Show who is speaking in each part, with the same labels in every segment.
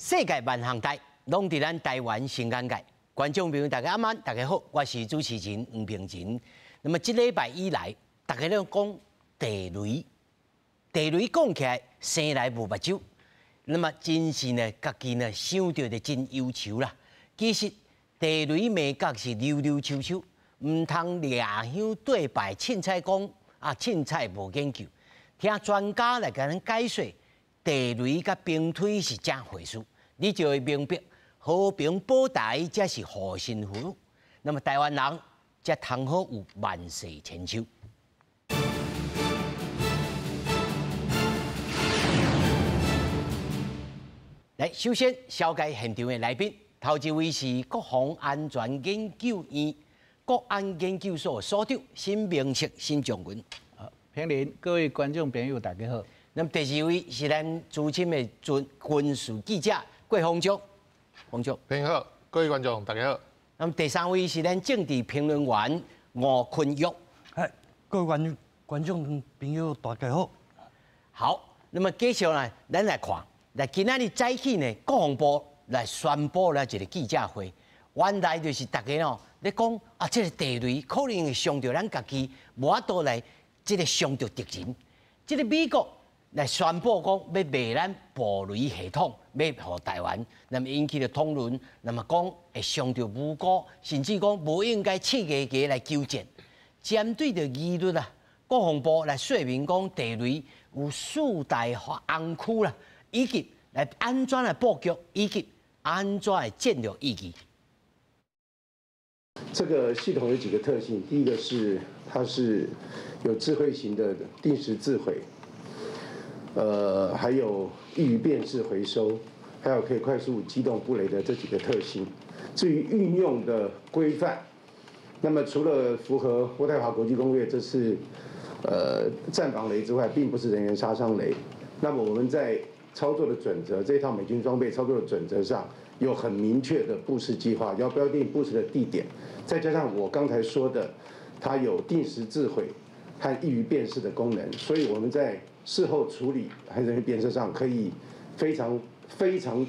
Speaker 1: 世界万象台，拢伫咱台湾新眼界。观众朋友，大家晚安，大家好，我是主持人黄平真。那么，这礼拜以来，大家都讲地雷，地雷讲起来生来无目睭，那么真是呢，家己呢想到的真忧愁啦。其实地雷美角是溜溜秋秋，唔通掠香对白凊彩讲啊，凊彩无研究。听专家来甲咱解说，地雷甲兵推是正回事，你就会明白和平保台才是护身符。那么台湾人才通好有万世千秋。来，首先紹介現場的來賓，頭一位是國防安全研究院國安研究所所長沈明策沈將軍。
Speaker 2: 平林，各位观众朋友，大家好。
Speaker 1: 那么第二位是咱资深的军事记者郭鸿章，鸿章。
Speaker 3: 平林好，各位观众大家好。
Speaker 1: 那么第三位是咱政治评论员吴坤玉。
Speaker 4: 各位观众朋友大家好。
Speaker 1: 好，那么继续呢，咱来看，来今仔日早起呢，国防部来宣布了一个记者会，原来就是大家哦，咧讲啊，这个地雷可能会伤到咱家己，无法度来。这个伤到敌人，这个美国来宣布讲要卖咱暴雷系统，要互台湾，那么引起了讨论，那么讲会伤到无辜，甚至讲无应该刺激家来纠正。针对着议论啊，国防部来说明讲地雷有4大红区啦，以及来安怎来布局，以及安怎来战略意义。
Speaker 5: 这个系统有几个特性，第一个是它是有智慧型的定时自毁，还有易于辨识回收，还有可以快速机动布雷的这几个特性。至于运用的规范，那么除了符合渥太华国际公约这是战防雷之外，并不是人员杀伤雷。那么我们在操作的准则，这一套美军装备操作的准则上，有很明确的布施计划，要标定布施的地点，再加上我刚才说的，它有定时自毁和易于辨识的功能，所以我们在事后处理和人员辨识上可以非常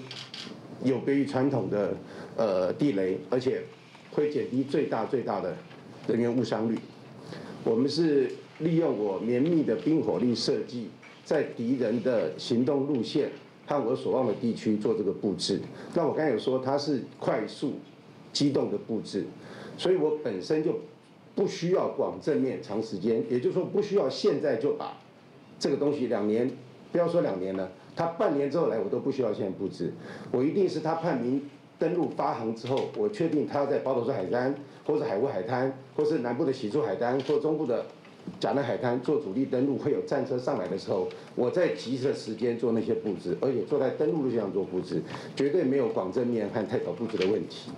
Speaker 5: 有别于传统的地雷，而且会减低最大的人员误伤率。我们是利用我绵密的兵火力设计，在敌人的行动路线和我所望的地区做这个布置。那我刚才有说它是快速机动的布置，所以我本身就不需要广正面长时间，也就是说不需要现在就把这个东西2年，不要说2年了，它半年之后来我都不需要现在布置，我一定是它判明登陆发航之后，我确定它要在宝斗山海滩，或是海雾海滩，或是南部的喜出海滩，或中部的甲南海滩做主力登陆，会有战车上来的时候，我在及时的时间做那些布置，而且做在登陆路线上做布置，绝对没有广正面和太早布置的问题。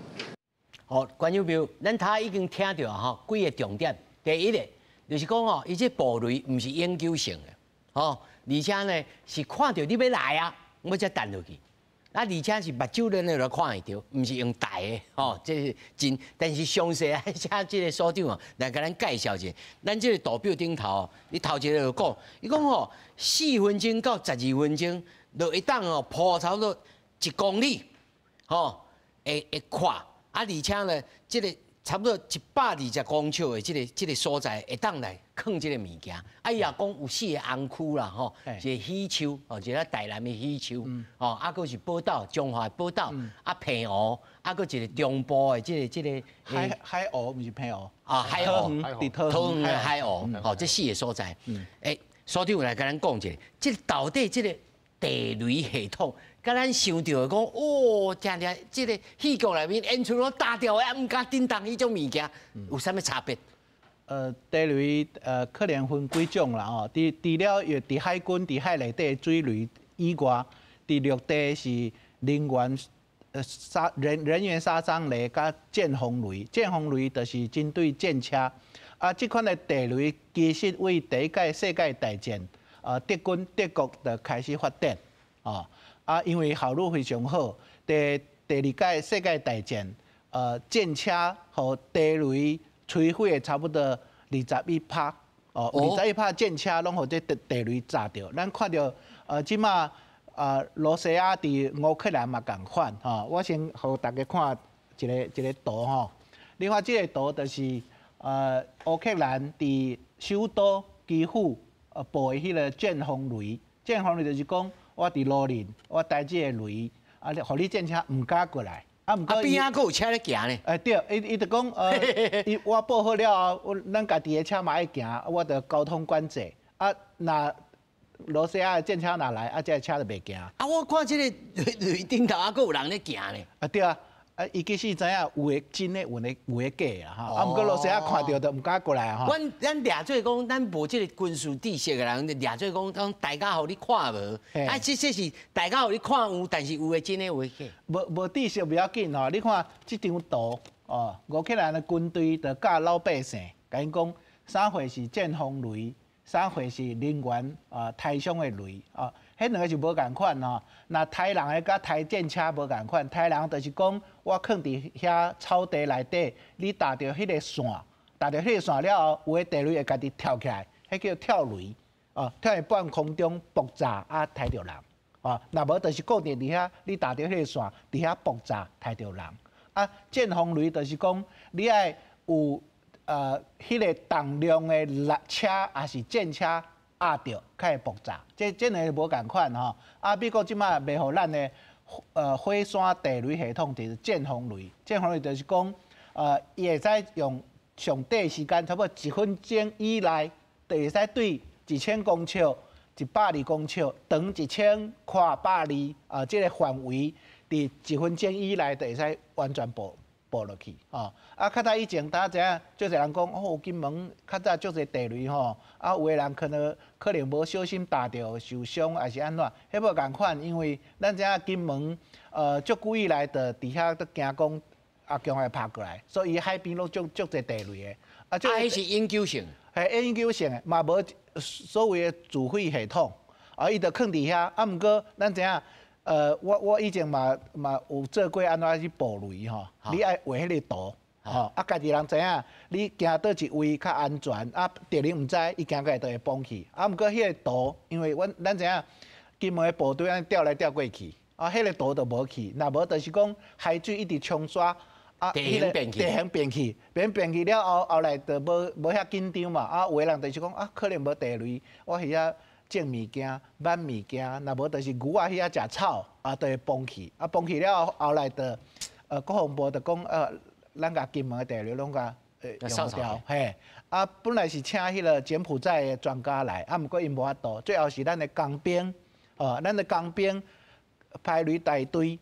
Speaker 1: 好，观众朋友，咱他已经听到哈几个重点。第一个就是讲哦，伊这暴雷唔是永久性的，哦，而且呢是看到你要来啊，我才弹落去。啊，而且是目睭咧那看会到，唔是用台的，哦，这是真。但是详细啊，请这个所长哦来甲咱介绍一下。咱这个图表顶头，你头一个就讲，伊讲哦，4分鐘到12分鐘，就一檔哦鋪差不多1公里，哦，會快。啊，而且呢，这个差不多120公尺的这个所在，会当来放这个物件。啊，伊也讲有4个红区啦，吼，一个喜洲，哦，一个台南的喜洲，哦，啊，佫是宝岛，中华的宝岛，啊，平湖，啊，佫一个中部的这个
Speaker 2: 海湖，不是平湖
Speaker 1: 啊，海湖，桃园的海湖，哦，这4个所在，所长来甲咱讲一下，这到底这个地雷系统。甲咱想到的讲，哦，常常这个戏剧内面演出了大条的，唔敢叮当迄种物件，有啥物差别？
Speaker 2: 地雷可能分几种啦哦。除了伫海军、伫海内底水雷以外，伫陆地是人员杀伤雷甲舰轰雷。舰轰雷就是针对舰车。啊，这款的地雷其实为第一届世界大战，德国就开始发展哦。啊，因为效率非常好。第2届世界大战，舰车和地雷摧毁的差不多21%，哦，21%舰车拢互这地雷炸掉。咱看到即马罗西亚伫乌克兰嘛共款吼，我先互大家看一个图吼。你看这个图就是乌克兰伫首都基辅布的迄个箭轰雷，箭轰雷就是讲我伫路面，我带这个雷，互你战车唔敢过来。毋过
Speaker 1: 边仔佫有车咧行呢？
Speaker 2: 对，伊就讲我报好了后，咱家己的车嘛爱行，我着交通管制。那罗西亚的战车若来，这个车就袂行。
Speaker 1: 我看这个雷顶头佫有人咧行呢。
Speaker 2: 对啊。伊其实知影有诶真诶，有诶假啊哈。毋过罗西亚看到就毋敢过来啊哈。
Speaker 1: 咱掠做讲，咱无即个军事知识诶人，掠做讲大家互你看无。这是大家互你看有，但是有诶真诶，有诶假。
Speaker 2: 无知识不要紧吼，你看即张图哦，乌克兰诶军队就教老百姓，甲因讲啥会是箭轰雷，啥会是能源台上诶雷啊。迄两个是无共款吼，那台人诶甲台战车无共款，台人就是讲我囥伫遐草地内底，你踏着迄个线，踏着迄个线了后，有诶地雷会家己跳起来，迄叫跳雷，跳喺半空中爆炸抬着人，若无就是固定伫遐，你踏着迄个线伫遐爆炸抬着人，箭轰雷就是讲你爱有迄个重量诶车还是战车。压着，较会爆炸，这两个无共款吼。美国即马卖互咱的火山地雷系统就是箭轰雷，箭轰雷就是讲伊会使用上短时间，差不多1分钟以内，就会使对1000公尺、120公尺、长1000、宽120这个范围，伫1分钟以内就会使完全爆落去吼。较早以前大家知影，足侪人讲金门较早足侪地雷吼，有诶人可能无小心打着受伤，还是安怎？迄无共款，因为咱知影金门足久以来的伫遐都惊讲阿强会拍过来，所以海边拢足侪地雷诶。
Speaker 1: 迄是永久性，
Speaker 2: 系永久性诶，嘛无所谓诶自毁系统，伊就囥伫遐。毋过咱知影。我以前嘛有做过安怎去捕雷吼，你爱画迄个图，家己人知影你行倒一位较安全，敌人毋知，伊行过来就会崩去。毋过迄个图，因为咱知影金门的部队安调来调过去，迄个图就无去，若无就是讲海水一直冲刷，
Speaker 1: 地形
Speaker 2: 变去，变去了后来就无遐紧张嘛，有个人就是讲可能无地雷，我遐。种物件、挽物件，若无就是牛仔遐食草，就会崩去。崩去了后来就国防部就讲咱甲金门的地雷拢甲用掉，嘿。本来是请迄个柬埔寨的专家来，毋过因无法度，最后是咱的工兵，咱的工兵排雷大队，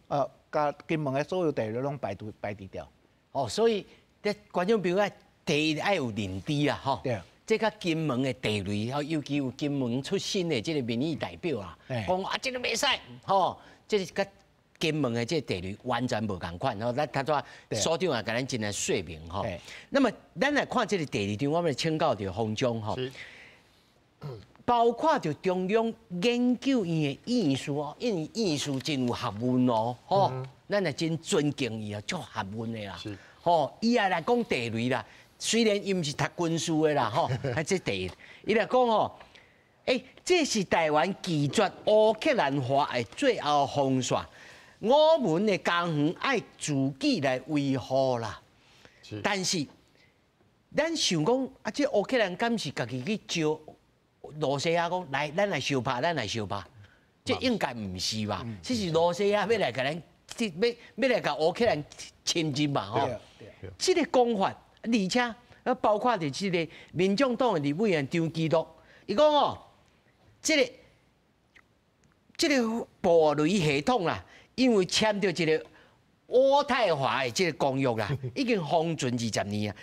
Speaker 2: 甲金门的所有地雷拢排除掉。
Speaker 1: 所以观众朋友第一爱有认知啦，吼。对。这个金门的地雷，尤其有金门出身的这个民意代表啊，讲这个袂使，这是甲金门的这地雷完全无共款，咱他说所长也甲咱真来说明那么咱来看这个地雷场，我们请教着方总包括着中央研究院的院士因为院士真有学问咱也真尊敬伊足学问的啦，伊也来讲地雷啦。虽然伊毋是读军事的啦，这第一，伊来讲这是台湾拒绝乌克兰化的最后防线，我们的工园爱自己来维护啦。但是，咱想讲这乌克兰敢是家己去招罗西亚讲来，咱来相拍，这应该毋是吧？这是罗西亚要来甲咱，要来甲乌克兰侵入嘛？这个讲法。而且，包括着这个民众党的立委员张基督，伊讲这个捕雷系统啦，因为签到这个渥太华的这个公约啦，已经封存20年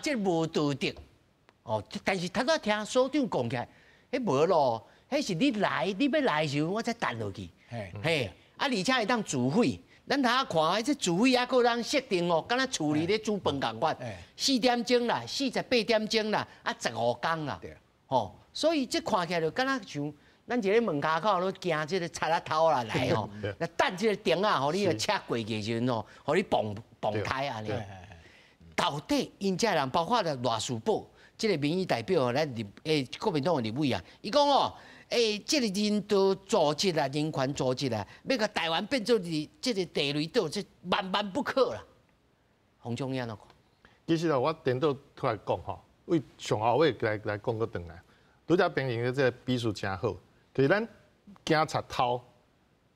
Speaker 1: 这无道德但是他都听所长讲起来，无咯，迄是你要来的时候，我才弹落去，而且会当自毁。咱头看，这自毁还佫人设定敢若处理咧煮饭共款，4点钟啦，48点钟啦，15天啦，所以这看起来就敢若像咱一个门骹口咧行这个插头啦来那等这个灯你个车过去时阵你崩开安尼。到底因遮人包括了赖士宝，这个民意代表咱国民党的立委啊，伊讲这个人道组织啊，人权组织啊，要甲台湾变做这个地雷岛，这万万不可啦。洪忠义安怎看？
Speaker 3: 其实我颠倒出来讲吼，为上后尾来讲个转来，拄则评论的这个比数真好，就是咱警察偷，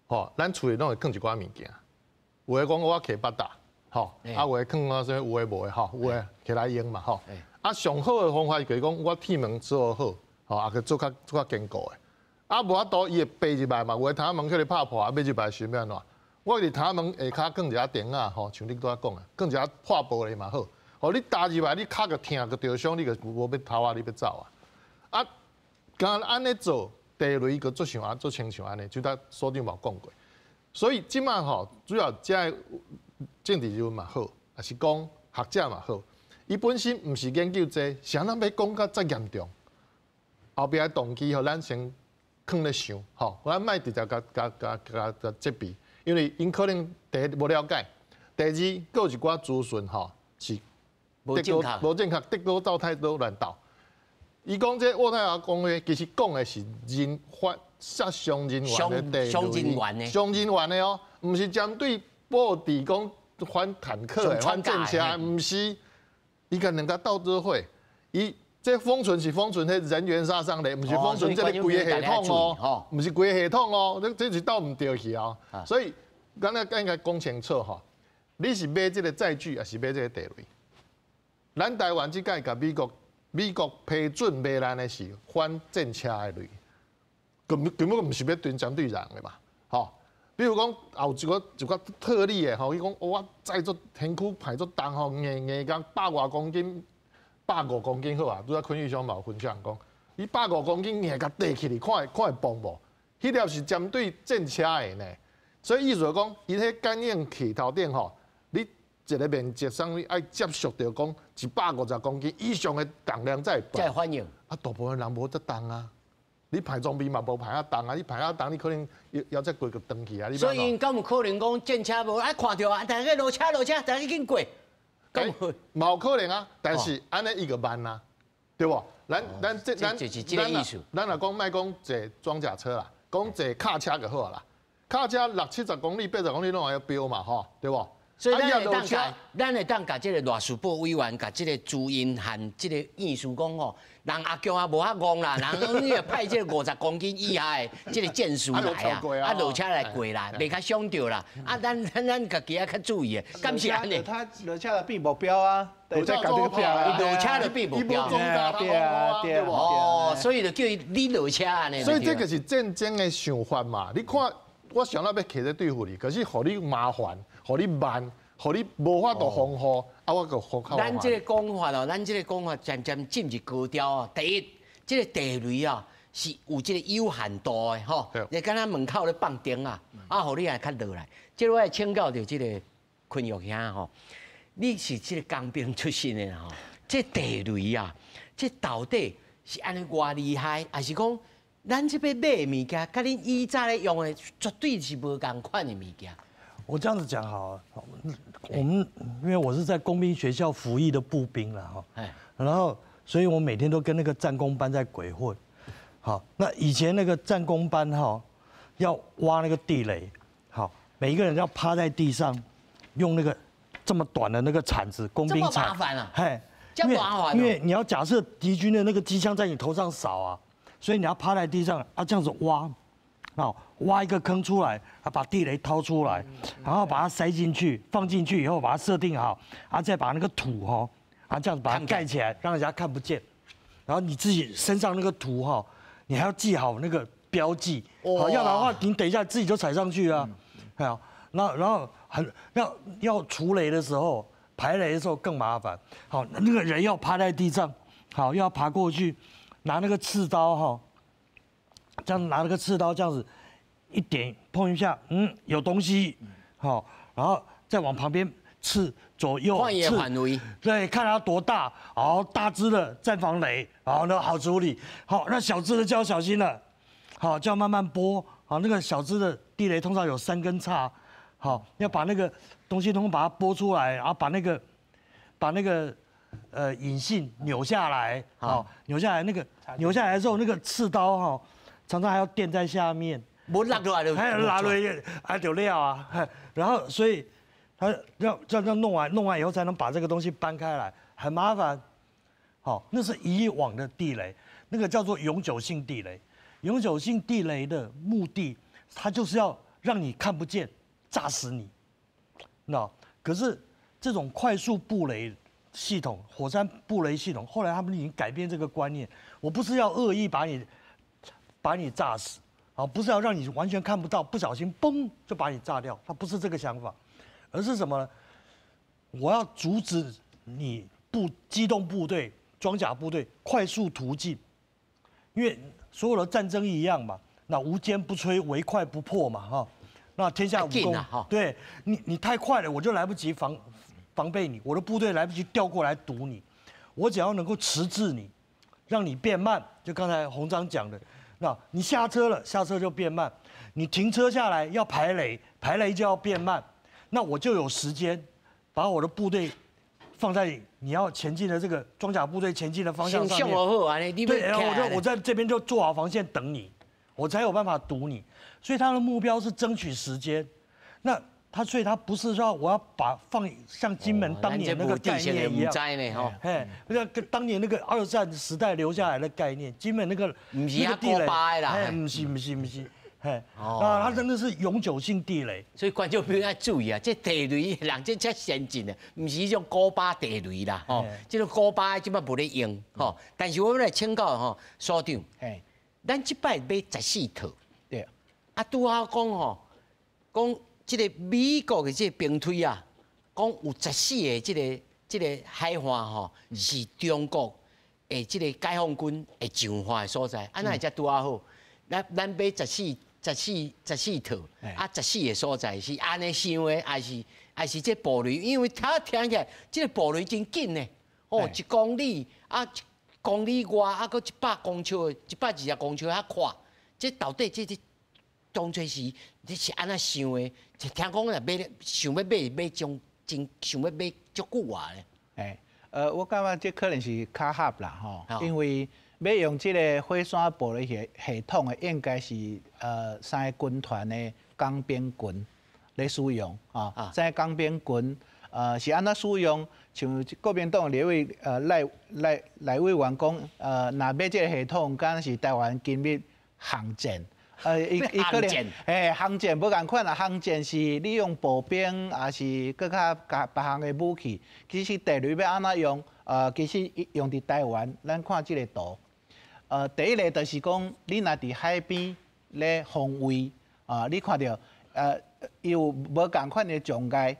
Speaker 3: 吼，咱厝里拢会放一寡物件，有诶讲我摕八达，吼，啊有诶放啊什有诶无诶吼，有诶摕来用嘛吼，啊上好诶方法就是讲我铁门做好，吼，啊去做较坚固诶，啊无法度伊会爬入来嘛，有诶窗门去你拍破，啊爬入来想要安怎？我伫窗门下骹放一下钉啊，吼，像你拄仔讲诶，放一下破玻璃嘛好。哦，你踏入来，你脚个疼个着伤，你个无要逃啊，你要走啊！啊，刚安尼做，地雷个做像做亲像安尼，就咱所长嘛讲过。所以即摆吼，主要这政治人物嘛好，也是讲学者嘛好，伊本身毋是研究这，啥咱要讲到遮严重，后壁个动机吼，咱先放咧想，吼，咱莫直接甲责备，因为因可能第一无了解，第二佫有一寡资讯吼是。无正确，得多造太多乱斗。伊讲这渥太华公约，其实讲的是人法杀伤人员的
Speaker 1: 伤人员的，
Speaker 3: 伤人员的哦，唔是针对布置讲反坦克的、反战车，唔是。伊甲两个斗做伙，伊这封存是封存迄人员杀伤的，唔是封存这个规个系统哦，唔是规个系统哦，这是斗唔对去哦。所以咱应该讲清楚吼，你是买这个载具，还是买这个地雷？咱台湾即届甲美国批准买咱的是反战车的雷，根本唔是要针对人的嘛，吼。比如讲后一个特例的吼，伊讲我载做天区排做重吼，硬讲100外公斤，105公斤好啊。拄仔昆玉兄嘛有分享讲，伊105公斤硬甲带起嚟，看会崩无？迄条是针对战车的呢，所以意思就讲，伊迄感应器头顶吼，你。一个面积上你爱接触到讲150公斤以上的重量才会
Speaker 1: 反应。
Speaker 3: 啊，大部分人无得重啊，你排装备嘛无排啊重啊，你排啊重，你可能要再过个登去啊。
Speaker 1: 所以因敢有可能讲战车无啊看到啊，大家落车，大家已经过。
Speaker 3: 嘛有可能啊，但是安尼伊个慢啊，对不？
Speaker 1: 咱就是这个意思。
Speaker 3: 咱若讲莫讲坐装甲车啦，讲坐卡车就好啦。卡车60、70公里、80公里拢还要标嘛，吼，对不？
Speaker 1: 所以咱会当甲这个赖士宝委员，甲这个朱茵和这个意思讲吼，人阿强啊无遐戆啦，人你派这个50公斤以下的这个剑士来啊，落车来过啦，袂较伤着啦。啊，咱家己啊较注意的，敢是安尼？
Speaker 2: 他落车就变目标啊，对，在搞这个票啊，
Speaker 1: 落车就变目标，
Speaker 2: 对啊，
Speaker 1: 哦，所以就叫伊你落车安尼。
Speaker 3: 所以这个是战争的想法嘛？你看，我想到要摕在对付你，可是互你麻烦。互你慢，互你无法度防护，啊，我个防靠。
Speaker 1: 咱这个讲法哦，咱这个讲法渐渐进入高调哦。第一，这个地雷啊是有这个有限度的吼，你敢若门口咧放钉啊，啊，互你也较落来。这个我请教着这个昆玉兄吼，你是这个工兵出身的吼，这地雷啊，这到底是安尼偌厉害，还是讲咱这边买的物件，甲恁以早咧用的绝对是无共款的物件？
Speaker 4: 我这样子讲好了，我们因为我是在工兵学校服役的步兵了哈，然后所以我每天都跟那个战工班在鬼混。好，那以前那个战工班哈，要挖那个地雷，好，每一个人要趴在地上，用那个这么短的那个铲子，工兵铲，
Speaker 1: 这么麻烦啊！
Speaker 4: 嘿，
Speaker 1: 这么麻烦，
Speaker 4: 因为你要假设敌军的那个机枪在你头上扫啊，所以你要趴在地上啊，这样子挖。好，挖一个坑出来，把地雷掏出来，然后把它塞进去，放进去以后把它设定好，再把那个土这样子把它盖起来，让人家看不见。然后你自己身上那个土你还要记好那个标记，好，要不然的话你等一下自己就踩上去啊。好，然后要除雷的时候，排雷的时候更麻烦。好，那个人要趴在地上，好，要爬过去，拿那个刺刀这样拿那个刺刀这样子一点碰一下，有东西，好，然后再往旁边刺左右刺，对，看它多大，好大只的战防雷，好那好处理，好那小只的就要小心了，好就要慢慢拨，好那个小只的地雷通常有3根叉，好要把那个东西通通把它拨出来，然后把那个引信扭下来，好扭下来之后那个刺刀常常还要垫在下面，
Speaker 1: 无落落来就
Speaker 4: 还拉落还就料啊，然后所以他要这样弄完以后才能把这个东西搬开来，很麻烦。好，那是以往的地雷，那个叫做永久性地雷。永久性地雷的目的，它就是要让你看不见，炸死你。那可是这种快速布雷系统，火山布雷系统，后来他们已经改变这个观念，我不是要恶意把你炸死，啊，不是要让你完全看不到，不小心嘣就把你炸掉，它不是这个想法，而是什么呢？我要阻止你机动部队、装甲部队快速途径，因为所有的战争一样嘛，那无坚不摧，唯快不破嘛，哈。那天下武功，对你太快了，我就来不及防备你，我的部队来不及调过来堵你，我只要能够迟滞你，让你变慢，就刚才洪章讲的，那你下车了，下车就变慢，你停车下来要排雷，排雷就要变慢，那我就有时间把我的部队放在你要前进的这个装甲部队前进的方向上面。对，然后我在这边就做好防线等你，我才有办法堵你。所以他的目标是争取时间。所以他不是说我要放像金门当年那个概念一样，像当年那个二战时代留下来的概念，金门那个
Speaker 1: 地雷，
Speaker 4: 不是。啊，它真的是永久性地雷，
Speaker 1: 所以观众朋友要注意啊！这地雷人这遮先进的，不是种古巴地雷啦，吼，这种古巴即摆无咧用，吼。但是我们来请教吼，所长，咱即摆买14套，
Speaker 2: 对，
Speaker 1: 啊，拄好讲吼，讲这个美国的这个兵推啊，讲有14个这个海岸吼，是中国的这个解放军会上岸的所在，啊，那会才拄好好，咱买14套，啊，14个所在是安尼想的，还是这步雷？因为他听起来，这个步雷真紧呢，哦，1公里啊，1公里外啊，搁100公尺，120公尺遐快，这到底这当初是你是安怎想的？听讲若买想要买种真想要买足久啊咧。
Speaker 2: 我感觉这可能是巧合啦吼，因为要用这个火山步雷系统的，应该是3个军团的工兵群来使用啊。3个工兵群是安怎使用？像国民党立委赖委员讲，若买这个系统，敢是台湾今日航舰。伊可能航舰无共款啊，航舰是利用步兵，也是搁较别项的武器。其实地雷要安怎用？其实用伫台湾，咱看即个图。第一个就是讲，你若伫海边咧防卫，你看到有无共款的障碍，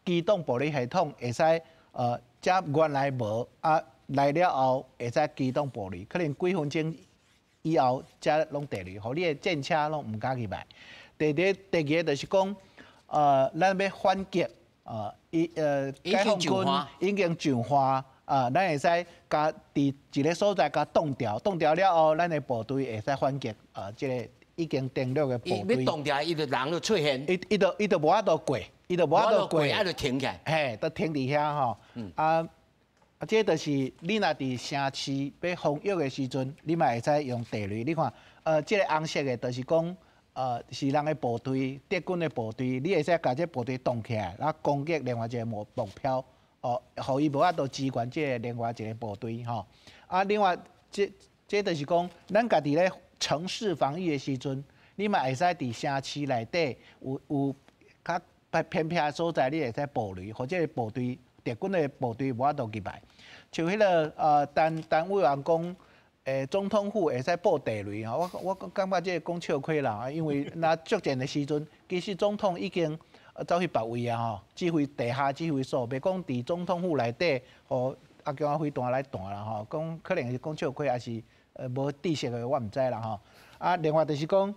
Speaker 2: 机动步雷系统会使遮原来无，来了后会使机动步雷，可能几分钟以后才拢地雷，互你的战车拢唔敢去买。第二个就是讲，咱要反击，解放军已经上岸，咱会使甲伫一个所在甲冻掉了后，咱的部队会使反击，即个已经登陆的部队。
Speaker 1: 要冻掉，伊就人就出现。
Speaker 2: 伊就无法度过，
Speaker 1: 啊，就停起来。
Speaker 2: 嘿，都停伫遐吼。这就是你若伫城市要防御的时阵，你嘛会使用地雷。你看，这个红色的，就是讲，是人的部队，敌军的部队，你会使甲这部队动起来，然后攻击另外一个目标，互伊无法度支援这另外一个部队吼。另外，这就是讲，咱家己咧城市防御的时阵，你嘛会使伫城市内底有较偏僻的所在，你会使布雷，或者个部队。敌军的部队无法度击败，像迄个单委员讲，总统府会使布地雷吼，我感觉这讲笑亏啦，因为那作战的时阵，其实总统已经走去别位啊吼，地下指挥所，袂讲伫总统府内底，互阿强飞弹来弹啦吼，讲可能是讲笑亏，还是无知识的，我唔知啦吼。另外就是讲，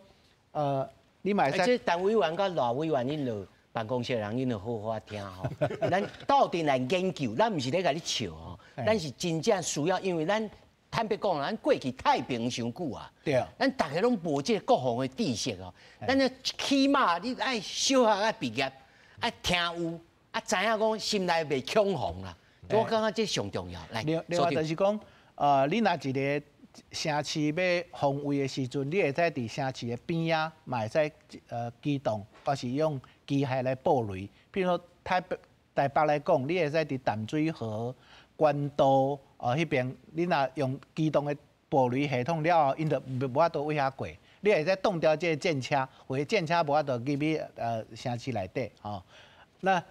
Speaker 2: 你嘛会使。
Speaker 1: 这单委员甲赖委员因落。办公室的人，因就好好听吼。咱斗阵来研究，咱唔是咧甲你笑吼，咱是真正需要，因为咱坦白讲，咱过去太平伤久啊。
Speaker 2: 对啊。
Speaker 1: 咱大家拢无即个国防的知识哦。咱咧起码你爱小学爱毕业，爱听有，知影讲心内袂恐慌啦。我感觉这上重要。来，
Speaker 2: 另外就是讲，你若一城市要防卫的时阵，你会使伫城市的边仔，嘛会使机动，或是用机械来布雷。比如说台北来讲，你会使伫淡水河、关渡迄边，你若用机动的布雷系统了后，因就无法度往遐过。你会使冻掉这个战车，或者战车无法度入去城市内底吼。那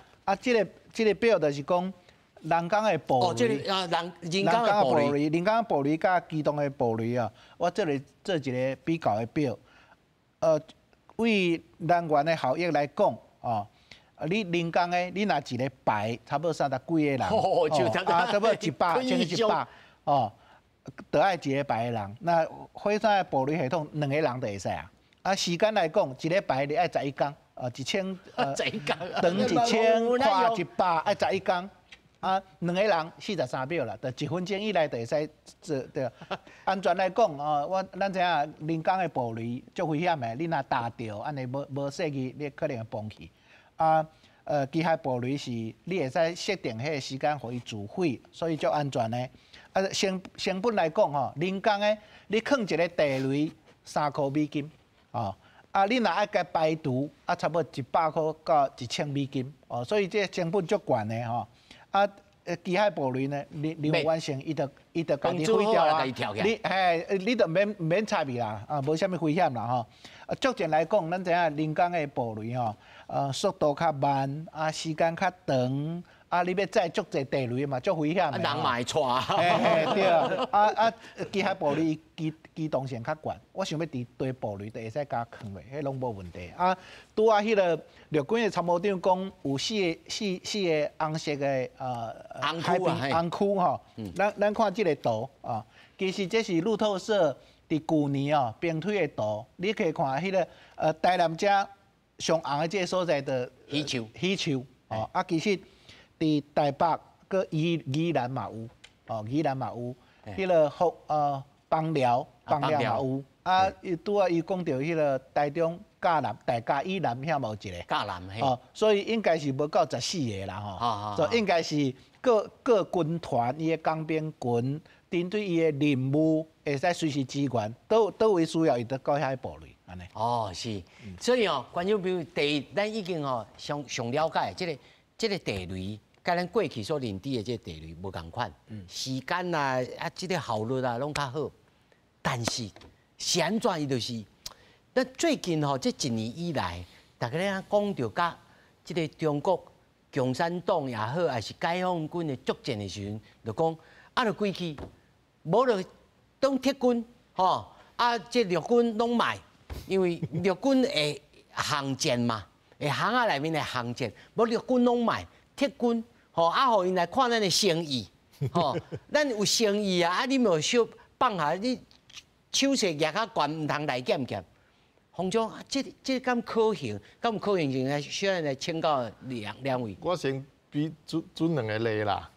Speaker 2: 这个表就是讲。人工的暴雷，人工的暴雷，人工的暴雷甲机动的暴雷啊，我做一个比较的表。为能源的效益来讲，你人工的，你若一个排差不多30几个人，差不多100，将近100，就爱一个排的人。那火山的暴雷系统，2个人就会使啊。啊，时间来讲，一个排你爱11天，1000长1000，快100，爱11天。2个人43秒啦，就1分钟以内就会使做对。安全来讲，咱知影人工的暴雷足危险的，你若打着，安尼无设计，你可能会崩去。机械暴雷是你会使设定迄个时间，互伊自毁，所以足安全的。成本来讲人工的你放一个地雷3块美金，你若爱甲排除，差不多100块到1000美金，所以这成本足悬的机械暴雷呢，你完成伊就家己毁掉啊！你就免插伊啦，无啥物危险啦逐渐来讲，咱知影人工的暴雷速度较慢，时间较长，你要载足侪地雷嘛，足危险的。
Speaker 1: 人嘛会错。
Speaker 2: 对，机械暴雷机动性较悬，我想要堆暴雷就会使加放落，迄拢无问题。拄迄个陆军的参谋长讲有四个红色的海边红区吼，咱看这个图其实这是路透社伫去年兵推的图，你可以看迄个台南遮上红的这个所在的鱼球其实伫台北搁宜兰嘛有宜兰嘛有，迄个枋寮嘛有拄伊讲到迄个台中嘉南大甲以南遐嘛有一个
Speaker 1: 嘉南
Speaker 2: 所以应该是无到14个啦所以应该是各军团伊的工兵群针对伊的任务会使随时支援，倒位需要伊就到遐暴雷安尼。
Speaker 1: 是，所以观众朋友，第一，咱已经上了解这个地雷，甲咱过去所认知的这个地雷无共款，时间这个效率拢较好，但是是安怎伊就是，咱最近这1年以来，大家咧讲到甲这个中国共产党也好，还是解放军的作战的时阵，就讲就规矩，无就当铁军这陆军拢卖，因为陆军会航舰嘛，会航啊内面的航舰，无陆军拢卖，铁军互因来看咱的诚意，咱有诚意你无小放下你手势举较悬，唔通来检检。洪总，这敢可行？敢有可行性？来，需要来请教两位。
Speaker 3: 我先比准2个例啦。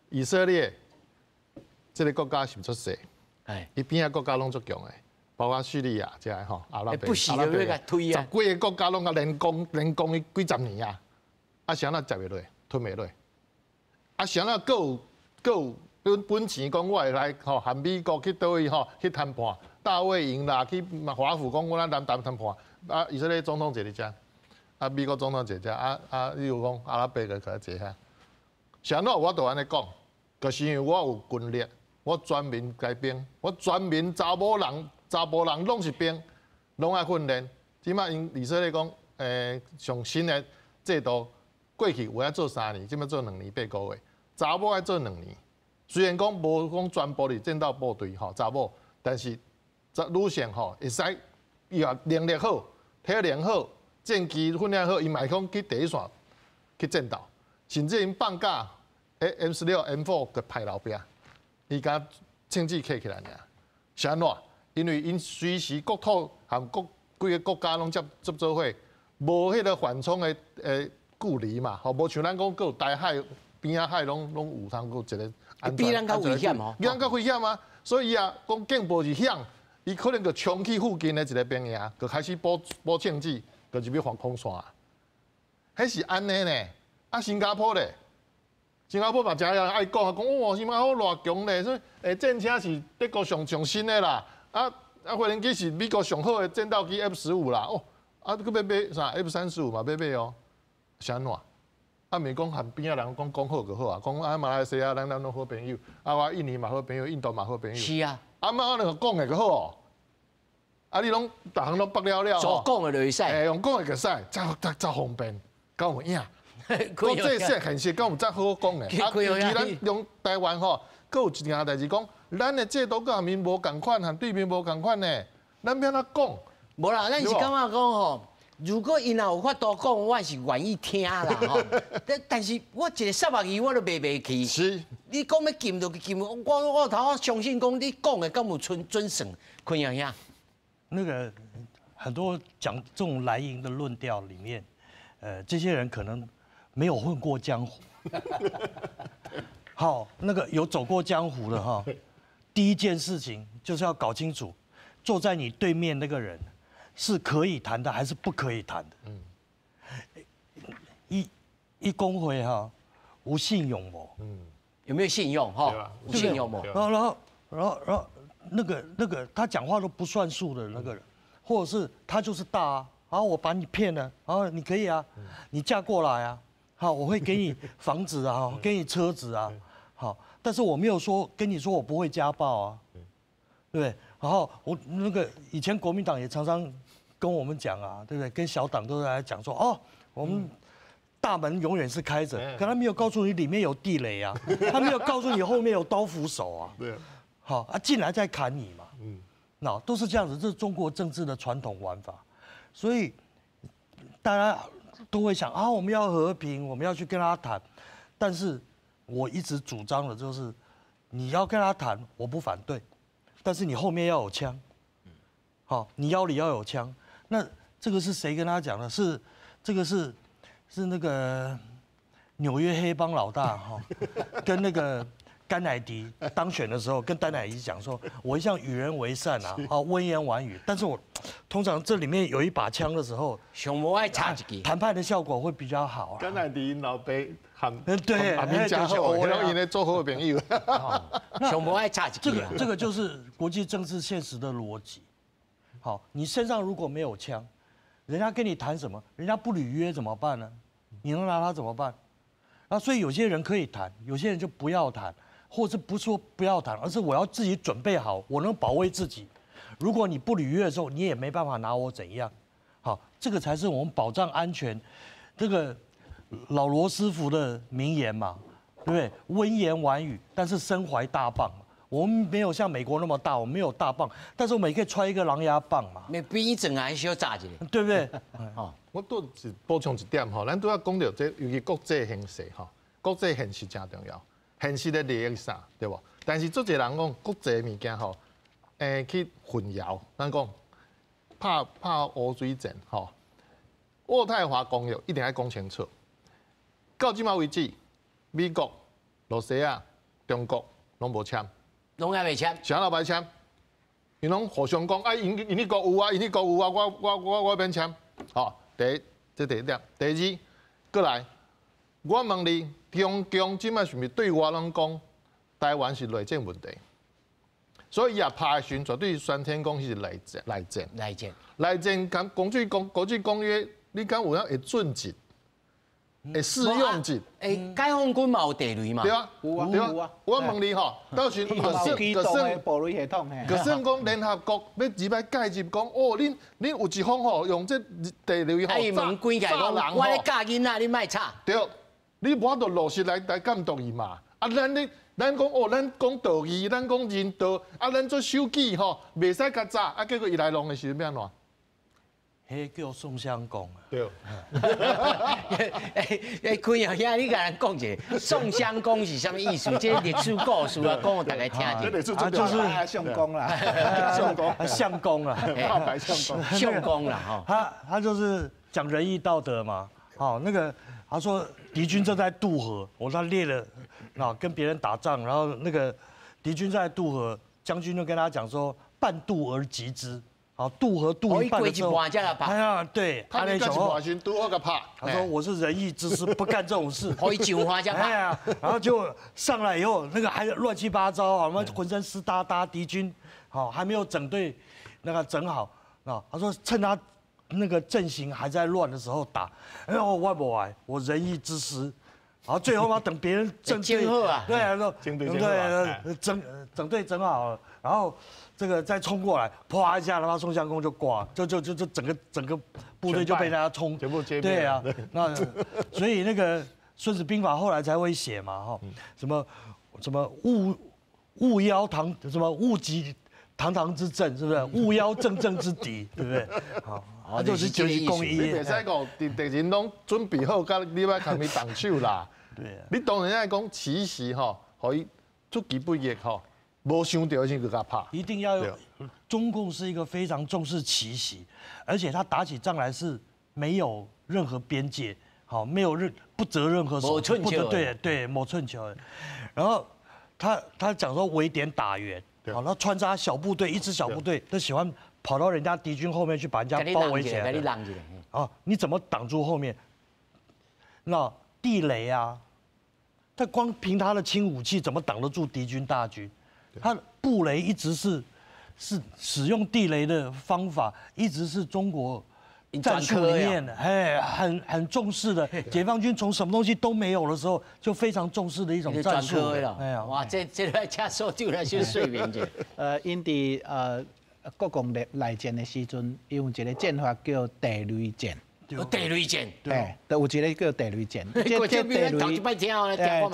Speaker 3: 以色列这个国家是出色，伊边仔国家拢足强的，包括叙利亚这个阿拉伯，
Speaker 1: 不是要甲推啊
Speaker 3: ！10几个国家拢甲连攻伊几十年啊，谁那接袂落，吞袂落？谁那够本钱讲我会来含美国去倒位去谈判？大卫营啦，去华府讲我咱谈判以色列总统坐伫遮，美国总统坐遮，你有讲阿拉伯个可坐遐？谁那我都安尼讲，就是因为我有军力，我全民改兵，我全民查甫人拢是兵，拢爱训练。即摆因以色列讲，上新的制度，过去有爱做3年，即摆做2年8个月，查某爱做2年。虽然讲无讲全部伫战斗部队查某，但是女性会使伊也能力好、体能好、战机训练好，伊嘛会讲去第一线去战斗，甚至因放假M16、M4就派老兵，伊甲枪支摕起来尔，是安怎？因为因随时国土含几个国家拢接做伙，无迄个缓冲的距离嘛，无像咱讲有大海边仔海拢有通有一个安全。
Speaker 1: 比咱较危险
Speaker 3: 比咱较危险啊！所以讲警报一响，伊可能就冲去附近的一个兵营，就开始补枪支，就入去防空线。迄是安尼呢？新加坡咧，新加坡嘛，真人爱讲啊，讲哇，新加坡偌强咧，所以战车是德国上新的啦，飞行机是美国上好的战斗机 F-15啦，哦，佫要买啥 F-35嘛，要买哦，是安怎？毋是讲含边仔人讲好就好啊，讲马来西亚咱拢好朋友，我印尼嘛好朋友，印度嘛好朋友。
Speaker 1: 是啊。
Speaker 3: 我两个讲的就好哦。你拢逐项拢北了
Speaker 1: 所讲的就会使。
Speaker 3: 用讲的就使，真方便，够有影。国际上现实敢有真好讲的。尤其咱用台湾吼，佫有一件代志讲，咱的制度甲面无共款，和对面无共款呢，咱要安怎讲？
Speaker 1: 无啦，咱是感觉讲吼。如果因若有法度讲，我是愿意听啦吼。但是我一个3万2我都卖袂起。
Speaker 3: 是。
Speaker 1: 你讲要禁就禁，我头我相信讲你讲的敢有准算，坤阳兄。
Speaker 4: 那个很多讲这种蓝营的论调里面，这些人可能没有混过江湖。好，那个有走过江湖的哈，第一件事情就是要搞清楚，坐在你对面那个人。是可以谈的还是不可以谈的？一公会哈，无信用哦。
Speaker 1: 有没有信用哈？无信用哦。
Speaker 4: 然后那个他讲话都不算数的那个人，或者是他就是大啊，然后我把你骗了，然后你可以啊，你嫁过来啊，好，我会给你房子啊，给你车子啊，好，但是我没有说跟你说我不会家暴啊，对不对？然后我那个以前国民党也常常跟我们讲啊，对不对？跟小党都在讲说，哦，我们大门永远是开着，可他没有告诉你里面有地雷啊，他没有告诉你后面有刀斧手啊，
Speaker 3: 对，
Speaker 4: 好啊，进来再砍你嘛，那都是这样子，这是中国政治的传统玩法，所以大家都会想啊，我们要和平，我们要去跟他谈，但是我一直主张的就是，你要跟他谈，我不反对。但是你后面要有枪，好，你腰里要有枪。那这个是谁跟他讲的？这个是那个纽约黑帮老大哈，跟那个甘乃迪当选的时候，跟甘乃迪讲说，我一向与人为善啊，温言婉语。但是我通常这里面有一把枪的时候，
Speaker 1: 上无爱插一支，
Speaker 4: 谈判的效果会比较好。
Speaker 3: 甘乃迪老爸喊
Speaker 4: 对，
Speaker 3: 喊家好，然后因为做好朋友。
Speaker 1: 上无爱插一支。
Speaker 4: 这个就是国际政治现实的逻辑。好，你身上如果没有枪，人家跟你谈什么？人家不履约怎么办呢？你能拿他怎么办？啊，所以有些人可以谈，有些人就不要谈，或是不说不要谈，而是我要自己准备好，我能保卫自己。如果你不履约的时候，你也没办法拿我怎样。好，这个才是我们保障安全。这个老罗斯福的名言嘛，对不对？温言婉语，但是身怀大棒。我们没有像美国那么大，我们没有大棒，但是我们也可以揣一个狼牙棒嘛。
Speaker 1: 你比伊整还小炸一点，
Speaker 4: 对不对？
Speaker 3: 哦，我都是补充一点吼，咱都要讲到这，尤其国际形势吼，国际现实真重要，现实的利益啥，对不？但是做侪人讲国际物件吼，去混淆，咱讲拍乌水阵吼，渥太华公约一定要讲清楚。到今嘛为止，美国、罗西亚、中国拢无签。
Speaker 1: 拢还未签，
Speaker 3: 啥老白签？因拢互相讲，因你国有啊，因你国有啊，我免签。好，第一点。第二，过来，我问你，中共即摆是毋是对我拢讲，台湾是内政问题？所以也拍的时阵，绝对宣称讲是内政。国际公约，你敢有会准进？会适用进？
Speaker 1: 解放军嘛有地雷嘛？
Speaker 3: 对啊，有啊。我问你吼，到时
Speaker 2: 机动保雷系统嘿。
Speaker 3: 可是讲联合国要几摆介入讲，哦，恁有一方吼用这地雷吼，
Speaker 1: 炸人，我咧教囡仔，你莫吵。
Speaker 3: 对，你无法度落实来监督伊嘛？啊，咱讲哦，咱讲道义，咱讲人道，啊，咱做手机吼，袂使甲炸，啊，结果伊来弄的时阵要安怎？
Speaker 4: 迄叫宋襄公啊。
Speaker 3: 对。
Speaker 1: 坤阳兄，你甲人讲一下，宋襄公是啥物意思？这历史故事啊，讲互大家听一
Speaker 2: 下。就是相公啦，
Speaker 4: 相公啦，
Speaker 3: 大白相公，
Speaker 1: 相公啦哈。
Speaker 4: 他就是讲仁义道德嘛。好，那个他说敌军正在渡河，他列了，跟别人打仗，然后那个敌军在渡河，将军就跟他讲说半渡而击之。好渡河渡一半的时候，
Speaker 1: 过一半才来拍
Speaker 4: 哎呀，对，
Speaker 3: 他那个
Speaker 4: 那时候
Speaker 3: 半身拄好个拍，
Speaker 4: 他说我是仁义之师，不干这种事。
Speaker 1: 可以上花才拍。
Speaker 4: 哎呀，然后就上来以后，那个还乱七八糟啊，我们浑身湿哒哒，敌军好还没有整队那个整好啊。他说趁他那个阵型还在乱的时候打，哎呦，我不来，我仁义之师。然后最后嘛，等别人整
Speaker 1: 整好啊
Speaker 4: 对啊，
Speaker 3: 整队
Speaker 4: 对，整队整好了，然后这个再冲过来，啪一下，他妈宋襄公就挂，就整个部队就被大家冲，
Speaker 3: 全部歼灭。
Speaker 4: 对啊，那所以那个《孙子兵法》后来才会写嘛，哈，什么勿邀堂，什么勿及堂之政，是不是？勿邀正之敌，对不对？好。他就是公益。
Speaker 3: 你袂使讲，敌人拢准备好，甲你要看伊动手啦。
Speaker 4: 对啊。
Speaker 3: 你当然爱讲奇袭吼，可以出其不意吼，无想到先去甲拍。
Speaker 4: 一定要有。中共是一个非常重视奇袭，而且他打起仗来是没有任何边界，好，没有不择任何手段，对，某寸球。然后他讲说围点打援，好，他穿插小部队，一支小部队都喜欢跑到人家敌军后面去把人家包围起来。
Speaker 1: 给你拦起来。
Speaker 4: 啊，你怎么挡住后面？那地雷啊，他光凭他的轻武器怎么挡得住敌军大军？他布雷一直是使用地雷的方法，一直是中国战术里面很重视的。解放军从什么东西都没有的时候，就非常重视的一种战术。
Speaker 1: 哎呀，哇，这来吃手就来先睡眠去。
Speaker 2: 因伫国共内战的时阵，用一个战法叫地雷战。
Speaker 1: 地雷战，
Speaker 2: 对，都有一个叫地雷战。
Speaker 1: 这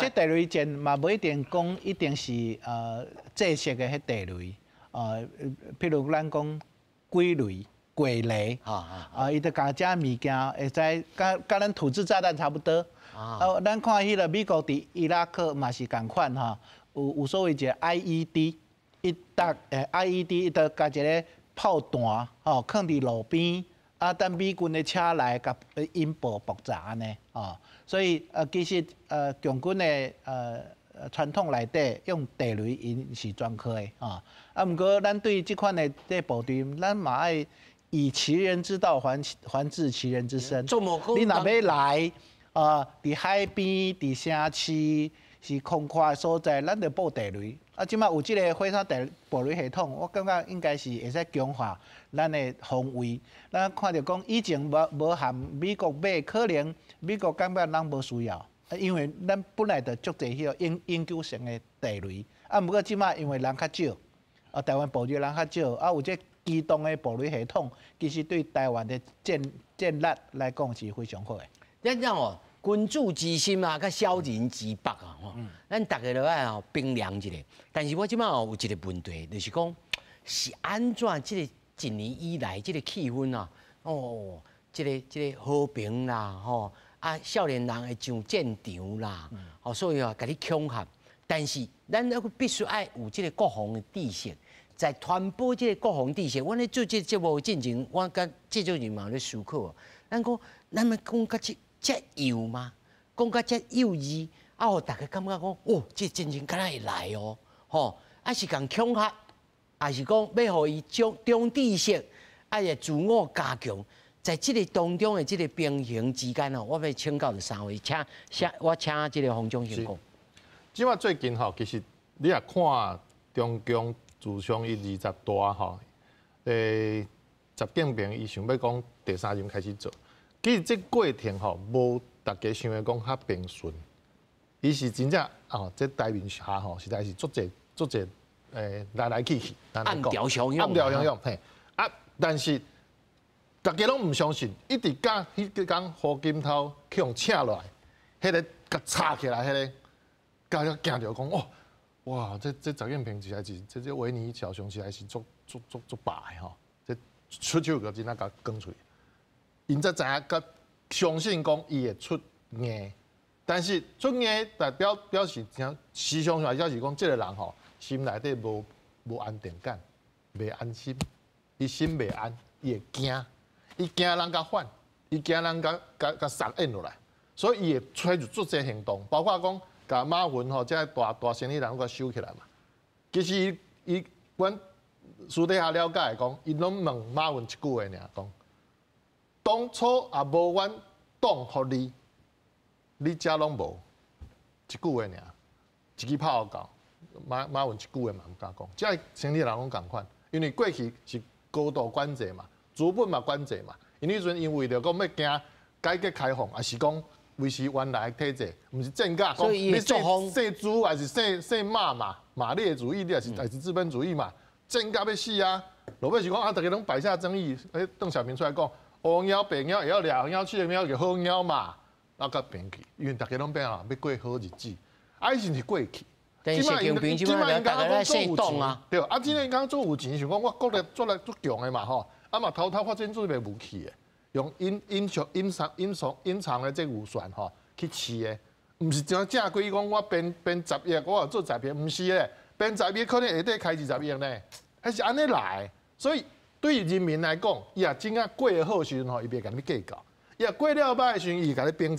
Speaker 2: 地雷战嘛，不一定讲一定是制式的迄地雷。譬如咱讲龟雷、鬼雷，伊就加遮物件，会使甲咱土制炸弹差不多。咱看迄个美国伫伊拉克嘛是共款哈，有所谓一个 IED。IED 伊就加一个炮弹，放伫路边，等美军的车来，甲引爆爆炸安尼，所以其实共军的传统内底用地雷因是专科的，毋过咱对即款的这部队，咱嘛爱以其人之道还治其人之身。你若要来，伫海边、伫城市是空旷的所在，咱就布地雷。即摆有即个火山暴雷系统，我感觉应该是会使强化咱的防卫。咱看到讲以前无含美国买，可能美国感觉咱无需要，因为咱本来就足侪迄个永久性的地雷。毋过即摆因为人较少，台湾部队人较少，有这机动的暴雷系统，其实对台湾的战力来讲是非常好的。
Speaker 1: 咱讲哦。君主之心啊，甲小人之腹啊，吼，咱大家都爱吼冰凉一下。但是我即摆有一个问题，就是讲是安怎即个一年以来即个气氛啊，即个和平啦，吼少年人会上战场啦，所以甲你恐吓。但是咱必须爱有即个国防的知识，在传播即个国防知识。我咧做这节目进前，我甲制作人嘛咧思考，咱们讲甲遮有吗？讲甲遮幼稚，互大家感觉讲，这真正敢若会来哦，是共恐吓，还是讲要互伊中知识，也自我加强，在这个当中的这个平衡之间我要请教的三位，我请这个洪忠先讲。
Speaker 3: 即摆最近其实你也看中共自从伊20大习近平伊想要讲第3任开始做。其实这过程无大家想的讲较平顺，伊是真正这台面下实在是足侪来去，
Speaker 1: 暗调相用，
Speaker 3: 嘿但是大家拢唔相信，一直讲迄个讲胡金涛去用请落来，迄个甲插起来，迄个甲了惊着讲哇，这习近平实在是这维尼小熊实在是足白的这出手个真正甲讲出。因才知影，甲相信讲伊会出硬，但是出硬表示啥？时常来表示讲，这个人心内底无安定感，袂安心，伊心袂安，伊会惊，伊惊人甲反，伊惊人甲杀印落来，所以伊会采取足侪行动，包括讲甲马云这大生意人甲收起来嘛。其实阮私底下了解的讲，伊拢问马文一句话尔，讲当初也无阮党互你，你遮拢无，一句话尔，一支炮到。马文一句话嘛唔敢讲，即个城里人拢共款，因为过去是高度管制嘛，资本嘛管制嘛，因为迄阵因为着讲要惊改革开放，也是讲维持原来的体制，毋是正价讲你姓猪还是姓马嘛，马列主义还是资本主义嘛，正价要死啊！落尾是讲啊，大家拢摆下争议，邓小平出来讲，黑猫白猫也要俩猫去的猫叫好猫嘛，啊甲平去，因为大家拢变啊要过好日子，啊以前是过去。
Speaker 1: 但是习近平即摆大家在煽动啊，
Speaker 3: 对，啊，今年刚做有钱，想讲我国力做来足强的嘛吼，啊嘛偷发展准备武器的，用隐藏的这预算吼去试的，唔是正规讲我编10亿，我做10亿，唔是咧，编10亿可能下底开20亿呢，还是安尼来，所以对于人民来讲，伊也真啊过得好时阵吼，伊袂甲你计较。伊啊过了歹的时阵，伊甲你编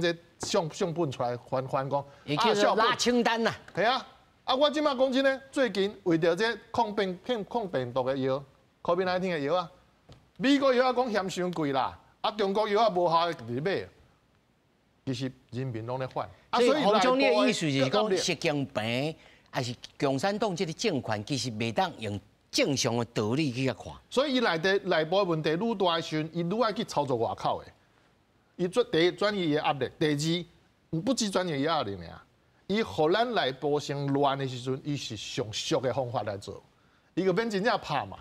Speaker 3: 这相本出来还讲，
Speaker 1: 伊叫做拉清单呐。
Speaker 3: 系啊，啊我即马讲真咧，最近为着这抗病毒的药 ，COVID-19 的药啊，美国药啊讲嫌伤贵啦，啊中国药啊无效伫买，其实人民拢咧反。
Speaker 1: 所以洪总你的意思是讲，习近平还是共产党这个政权，其实袂当用正常的道理去看。
Speaker 3: 所以伊内部问题愈大的时阵，伊愈爱去操作外口的。伊第一转移的压力，第二不止转移压力尔，伊互咱内部先乱的时阵，伊是上俗的方法来做，伊就免真正拍嘛。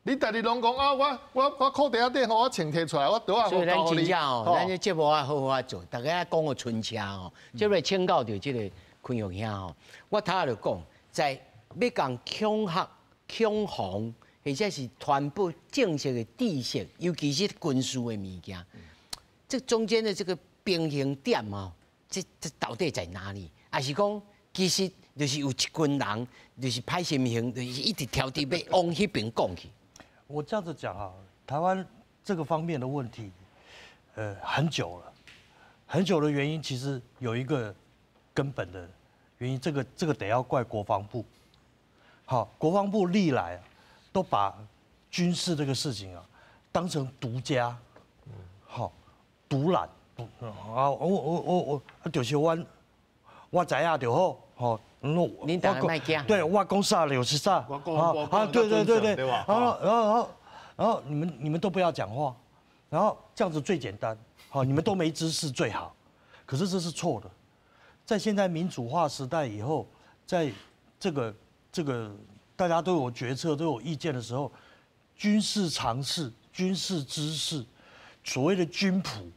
Speaker 3: 你家己拢讲啊，我裤底下底我穿摕出来，我倒啊
Speaker 1: 所以咱真正哦，咱这节目啊好好做，大家讲个春车哦，即个请教到这个坤勇兄吼，我头下就讲，在要讲恐吓、恐防，或者是传播正式的知识，尤其是军事的物件。这中间的这个平衡点哦，这到底在哪里？还是讲其实就是有一群人，就是派心形，就是一直挑剔要往迄边讲去。
Speaker 4: 我这样子讲啊，台湾这个方面的问题，很久了，很久的原因其实有一个根本的原因，这个得要怪国防部。好，国防部历来都把军事这个事情啊当成独家，好。独揽，啊，我就是我知影就好，吼，
Speaker 1: 你当然卖惊，
Speaker 4: 对，我讲啥就是啥，对，然后你们都不要讲话，然后这样子最简单，好，你们都没知识最好，可是这是错的，在现在民主化时代以后，在这个大家都有决策都有意见的时候，军事常识、军事知识。所谓的军谱，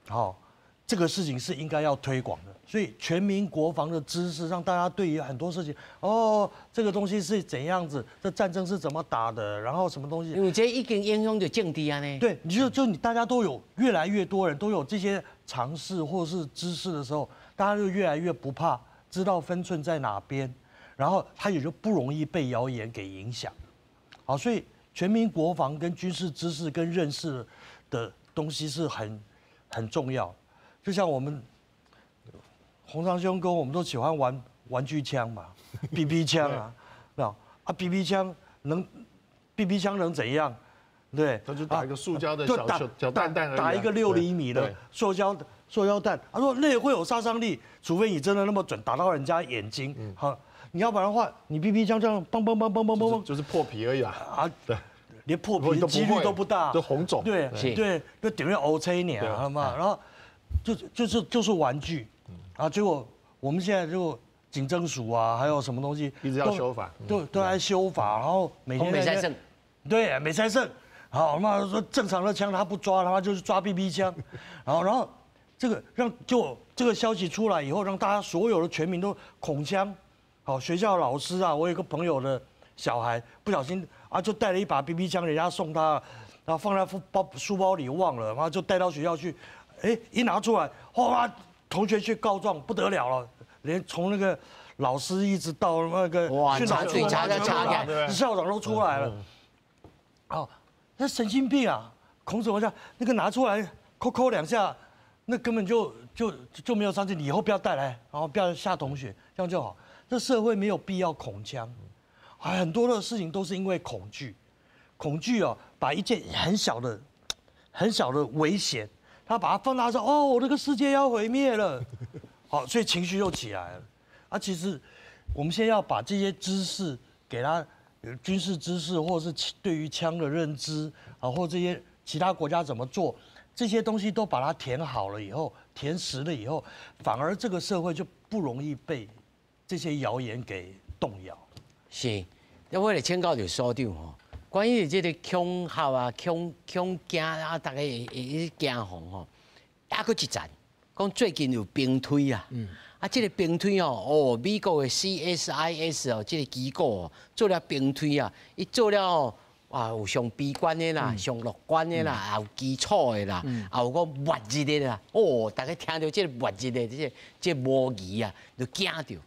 Speaker 4: 好，这个事情是应该要推广的。所以全民国防的知识，让大家对于很多事情，哦，这个东西是怎样子，这战争是怎么打的，然后什么东西，
Speaker 1: 因为这已经影响到政治啊呢。
Speaker 4: 对，你大家都有越来越多人都有这些常识或是知识的时候，大家就越来越不怕，知道分寸在哪边，然后他也就不容易被谣言给影响。好，所以全民国防跟军事知识跟认识的东西是很重要，就像我们洪长兄跟我们都喜欢玩具枪嘛，BB 枪啊，啊 BB 枪能怎样？对，
Speaker 3: 他就打一个塑胶的小弹弹而已，
Speaker 4: 打一个6厘米的塑胶弹。他说那也会有杀伤力，除非你真的那么准，打到人家眼睛。好，你要不然的话，你 BB 枪这样嘣，
Speaker 3: 就是破皮而已啊。啊，对。
Speaker 4: 连破皮的几率都不大，
Speaker 3: 都红肿。
Speaker 4: 对，就顶着欧车呢，好吗？然后就是玩具，啊，结果我们现在就警政署啊，还有什么东西
Speaker 3: 一直要修法，
Speaker 4: 都在修法，然后每天
Speaker 1: 美才胜，
Speaker 4: 对，美才胜，好嘛，说正常的枪他不抓，他就是抓 BB 枪，然后这个这个消息出来以后，让大家所有的全民都恐枪，好，学校老师啊，我有个朋友的小孩不小心。啊，就带了一把 BB 枪，人家送他，然后放在书包里忘了，然后就带到学校去，一拿出来，哇，同学去告状，不得了了，连从那个老师一直到那个训导处校长都出来了，哦，那神经病啊！孔子我讲那个拿出来扣2下，那根本就没有伤筋，你以后不要带来，然后不要吓同学，这样就好。这社会没有必要恐枪。很多的事情都是因为恐惧，恐惧哦，把一件很小的危险，他把它放大说，哦，我这个世界要毁灭了，好，所以情绪又起来了。啊，其实我们现在要把这些知识给他，军事知识，或者是对于枪的认知啊，或这些其他国家怎么做，这些东西都把它填好了以后，填实了以后，反而这个社会就不容易被这些谣言给动摇。是，
Speaker 1: 那我来请教就所长吼，关于这个恐吓啊、恐惊啊，大家会惊慌吼，还佫一站，讲最近有兵推啊。啊，这个兵推哦，美国的 CSIS 哦，这个机构哦，做了兵推啊，伊做了啊，有上悲观的啦，上乐观的啦，也有基础的啦，也有个末日的啦。哦，大家听到这个末日的这模拟啊，就惊到。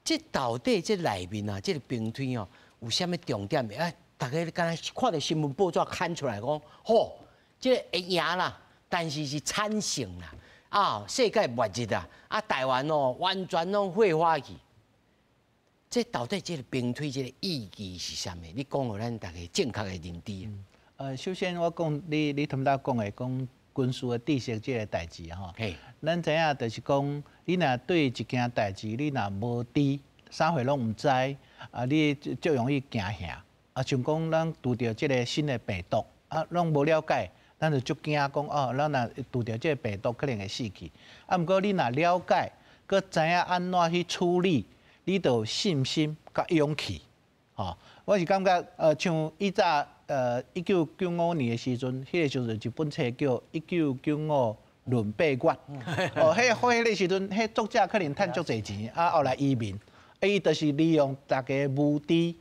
Speaker 1: 这到底这内面啊，这个兵推哦，有啥物重点？哎，大家刚才看到新闻报纸看出来讲，吼，这个会赢啦，但是是惨胜啦。啊，世界末日啊！啊，台湾哦，完全拢毁化去。这到底这个兵推这个意义是啥物？你讲互咱大家正确的认知。
Speaker 2: 首先我讲你他们家讲的军事的知识这个代志吼，咱知影就是讲，你若对一件代志你若无知，啥货拢毋知，啊，你就容易惊吓。啊，像讲咱拄着这个新的病毒，啊，拢无了解。咱就足惊讲哦，咱若拄着这个病毒可能会死去。啊，毋过你若了解，佮知影安怎去处理，你就有信心佮勇气。吼，我是感觉像以早1995年的时阵，迄个时阵一本册叫《1995论8月》。哦，迄个时阵，迄作者可能趁足侪钱，啊，后来移民，伊就是利用大家无知。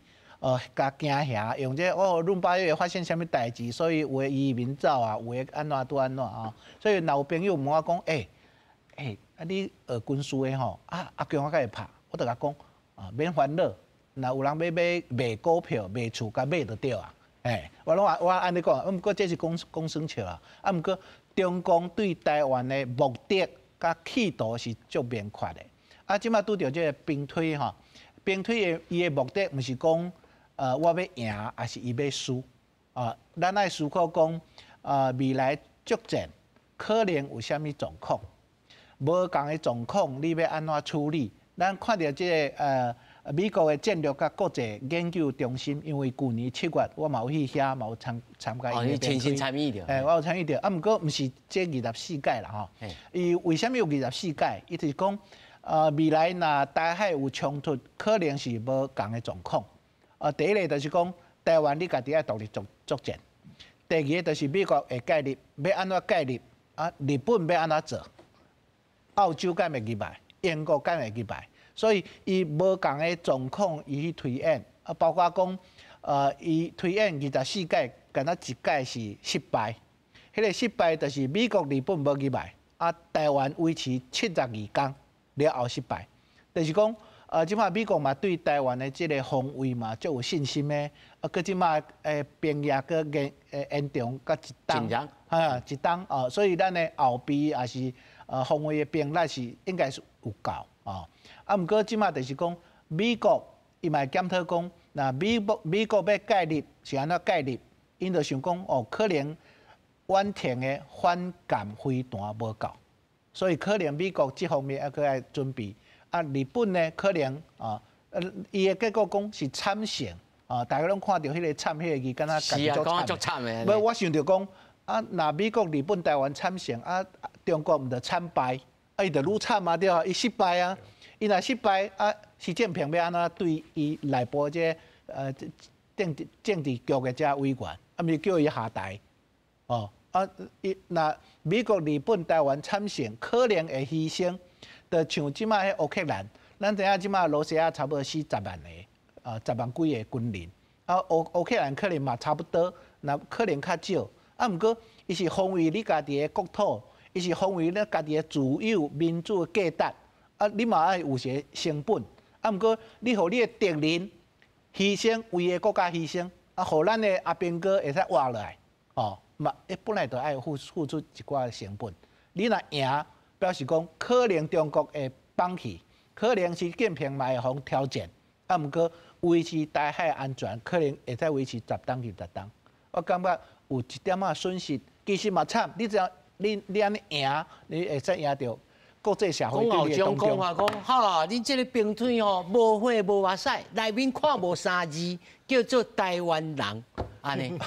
Speaker 2: 甲惊吓，用这论8月发生什么代志，所以有的移民走啊，有的安怎拄安怎啊。所以若有朋友问我讲，啊你学军事的吼，啊阿强我甲会拍，我就甲讲，免烦恼，若有人要卖股票、卖厝，甲买就对啊。我安尼讲，毋过这是讲生笑啊。啊，毋过中共对台湾的目的甲企图是足明确的。啊，即马拄着这个兵推吼，兵推的伊的目的毋是讲。我要赢，还是伊要输？咱爱思考讲，未来作战可能有啥物状况？无共的状况，你要安怎处理？咱看到这个美国的战略甲国际研究中心，因为去年7月我嘛有去遐，嘛有参加伊的
Speaker 1: 亲身参与着。
Speaker 2: 我有参与着，啊，毋过毋是这24届啦吼。伊为什么有24届？伊就是讲，未来若台海有冲突，可能是无共的状况。第一个就是讲，台湾你家己爱独立作战；第二个就是美国会介入，要安怎介入？啊，日本要安怎做？澳洲敢会入来？英国敢会入来？所以伊无共的状况，伊去推演啊，包括讲，伊推演24届，敢若一届是失败。迄个失败就是美国、日本无入来，啊，台湾维持72天了后失败，就是讲。即马美国嘛对台湾的即个防卫嘛足有信心的，佮即马兵役佮延长甲一档，所以咱的后备也是防卫的兵力是应该是有够啊。毋过即马就是讲美国伊嘛检讨讲，那美国要介入是安怎介入？因就想讲可能远程的反舰飞弹无够，所以可能美国这方面还佫爱准备。啊，日本呢可能伊的结果讲是惨胜大家拢看到迄个惨，迄个字，敢若家己足惨的。无，我想着讲若美国、日本、台湾惨胜中国毋着惨败，伊着愈惨对啊，伊失败啊，伊若失败习近平要安怎对伊内部这政治局的这委员，毋是叫伊下台若美国、日本、台湾惨胜，可能会牺牲。就像即马迄乌克兰，咱知影即马罗西亚差不多40万个，10万几个军人，乌克兰可能嘛差不多，那可能较少。毋过伊是防卫你家己的国土，伊是防卫你家己的自由民主的价值，你嘛爱有些成本。毋过你互你的敌人牺牲，为个国家牺牲，互咱的阿兵哥会使活落来，嘛，本来就爱付出一寡成本。你若赢。表示讲，可能中国会放弃，可能习近平嘛会互挑战，毋过维持台海安全，可能会再维持10天至10天。我感觉有一点仔损失，其实嘛惨，你只要你安尼赢，你会使赢到国际社会
Speaker 1: 讲
Speaker 2: 对你的
Speaker 1: 讲话讲，好啦，你这个兵推哦，无血无目屎，内面看无3字，叫做台湾人，安尼。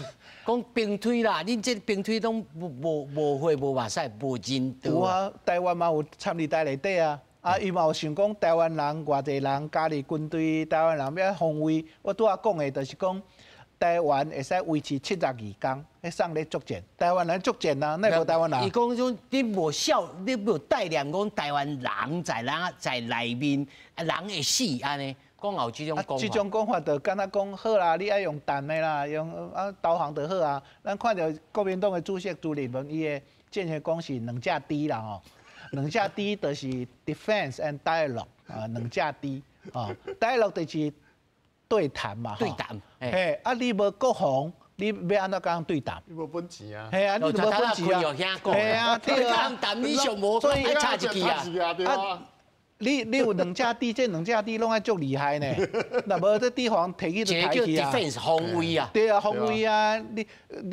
Speaker 1: 讲兵推啦，恁这兵推拢无血无目屎，无人道。
Speaker 2: 有啊，台湾嘛有参与在内底啊。伊嘛有想讲台湾人偌济人加入军队，台湾人要防卫。我拄仔讲的就是讲，台湾会使维持72天，迄送咧作战。台湾人作战啊，那无台湾人。
Speaker 1: 伊讲种你无带念讲台湾人在内面，人会死安尼。讲有这种讲法。
Speaker 2: 这种讲法就敢若讲好啦，你爱用弹的啦，用导航就好啊。咱看到国民党的主席朱立伦伊的建议讲是2架D啦吼。2架D 就是 defense and dialogue 2架D dialogue 就是对谈嘛，
Speaker 1: 对谈。
Speaker 2: 嘿，你无国防，你要安怎讲对谈？
Speaker 3: 你无本钱啊。
Speaker 2: 嘿啊，你无本钱啊。
Speaker 1: 嘿啊，对啊，谈你上无，所以差一支啊。
Speaker 3: 对啊。
Speaker 2: 你有2架 D， 这2架 D 拢爱足厉害呢。那无这地方提起就抬起啊。
Speaker 1: 叫 defense 防卫啊。
Speaker 2: 对啊，防卫啊，